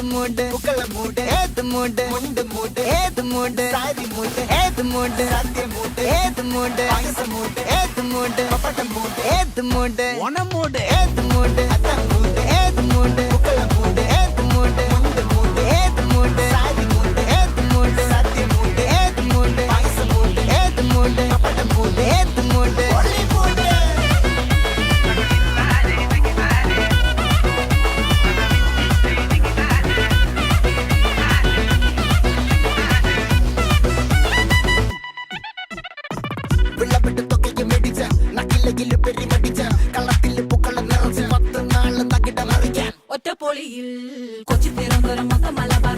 மூடு புக்கல மூடு ஏத்து மூடு முண்டு மூடு ஏத்து மூடு சாரி மூடு ஏத்து மூடு சத்திய மூடு ஏத்து மூடு பாயச மூடு ஏத்து மூடு பப்பட்ட மூடு ஏத்து மூடு ஒன மூடு ஏத்து மூடு அத்த மூடு ஏத்து மூடு புக்கல மூடு ஏத்து மூடு முண்டு மூடு ஏத்து மூடு சாரி மூடு ஏத்து மூடு சத்திய மூடு ஏத்து மூடு பாயச மூடு ஏத்து மூடு பப்பட்ட மூடு ஏத்து மூடு ஒளி மூடு വിളവിട്ട് തൊക്കയ്ക്ക് മെടിച്ച നക്കിലകില് പെരിമടിച്ച കളത്തില് പൂക്കള നിറച്ച് 10 നാള് നകിട മറിക്കാൻ ഒറ്റപ്പൊളിയിൽ കൊച്ചി തിരുവനന്തപുരം മൊത്തം മലബാർ